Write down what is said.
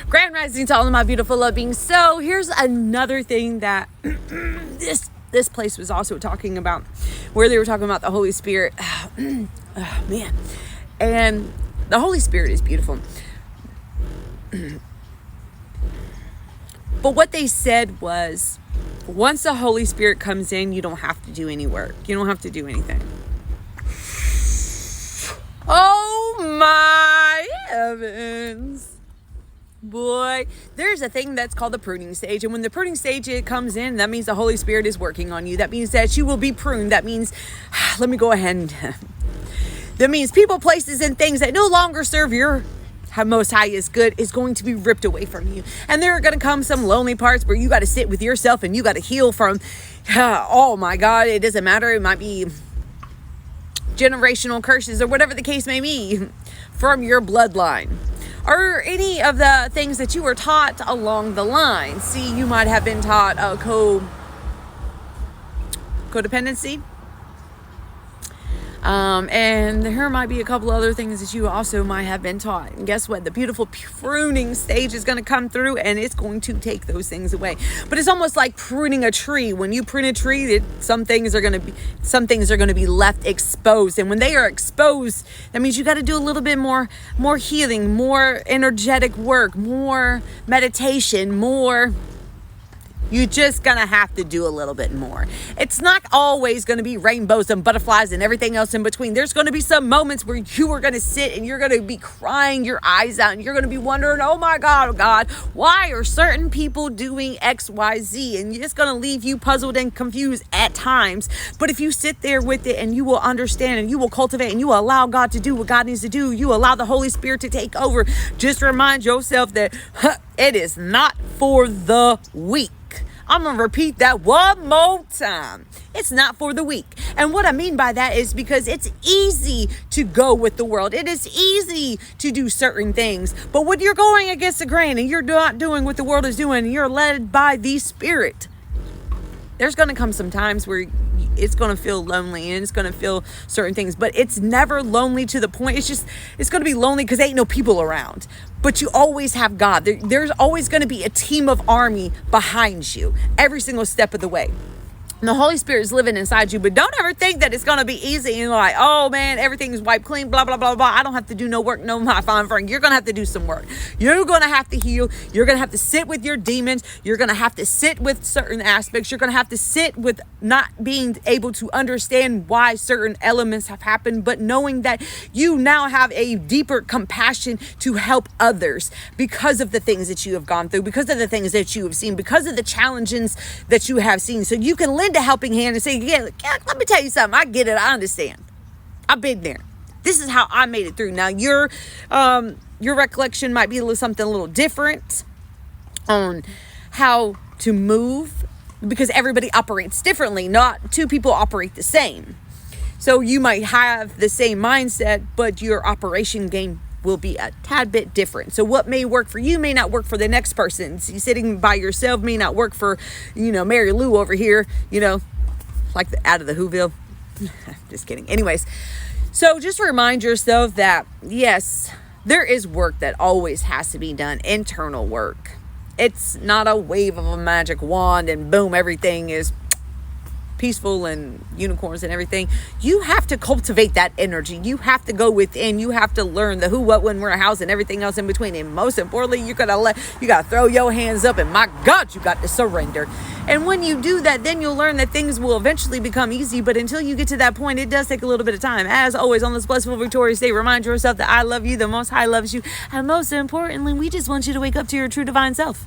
Grand rising to all of my beautiful love beings. So here's another thing that this place was also talking about, where they were talking about the Holy Spirit. Oh, man. And the Holy Spirit is beautiful. But what they said was, once the Holy Spirit comes in, you don't have to do any work. You don't have to do anything. Oh my heavens. Boy, there's a thing that's called the pruning stage. And when the pruning stage comes in, that means the Holy Spirit is working on you. That means that you will be pruned. That means, let me go ahead and, that means people, places, and things that no longer serve your most highest good is going to be ripped away from you. And there are going to come some lonely parts where you got to sit with yourself and you got to heal from, oh my God, it doesn't matter. It might be generational curses or whatever the case may be from your bloodline, or any of the things that you were taught along the line. See, you might have been taught codependency. And there might be a couple other things that you also might have been taught. And guess what? The beautiful pruning stage is going to come through, and it's going to take those things away. But it's almost like pruning a tree. When you prune a tree, some things are going to be left exposed. And when they are exposed, that means you got to do a little bit more healing, more energetic work, more meditation, more. You're just going to have to do a little bit more. It's not always going to be rainbows and butterflies and everything else in between. There's going to be some moments where you are going to sit and you're going to be crying your eyes out and you're going to be wondering, oh my God, why are certain people doing X, Y, Z? And it's going to leave you puzzled and confused at times. But if you sit there with it and you will understand and you will cultivate and you will allow God to do what God needs to do, you allow the Holy Spirit to take over, just remind yourself that it is not for the weak. I'm going to repeat that one more time. It's not for the weak. And what I mean by that is because it's easy to go with the world. It is easy to do certain things. But when you're going against the grain and you're not doing what the world is doing and you're led by the Spirit, there's going to come some times where it's going to feel lonely and it's going to feel certain things, but it's never lonely to the point. It's going to be lonely because ain't no people around, but you always have God. There's always going to be a team of army behind you every single step of the way. And the Holy Spirit is living inside you, but don't ever think that it's going to be easy and like, oh man, everything is wiped clean, blah, blah, blah, blah. I don't have to do no work. No, my fine friend. You're going to have to do some work. You're going to have to heal. You're going to have to sit with your demons. You're going to have to sit with certain aspects. You're going to have to sit with not being able to understand why certain elements have happened, but knowing that you now have a deeper compassion to help others because of the things that you have gone through, because of the things that you have seen, because of the challenges that you have seen. So you can lend a helping hand and say, yeah, let me tell you something. I get it. I understand. I've been there. This is how I made it through. Now your recollection might be something a little different on how to move, because everybody operates differently. Not two people operate the same. So you might have the same mindset, but your operation game will be a tad bit different. So what may work for you may not work for the next person. So sitting by yourself may not work for, Mary Lou over here, like out of the Whoville. Just kidding. Anyways, so just remind yourself that, yes, there is work that always has to be done, internal work. It's not a wave of a magic wand and boom, everything is peaceful and unicorns and everything. You have to cultivate that energy. You have to go within. You have to learn the who, what, when, where, hows, and everything else in between. And most importantly, you gotta throw your hands up and my God, you got to surrender. And when you do that, then you'll learn that things will eventually become easy. But until you get to that point, it does take a little bit of time. As always, on this blissful, victorious day, remind yourself that I love you, the Most High loves you, and most importantly, we just want you to wake up to your true divine self.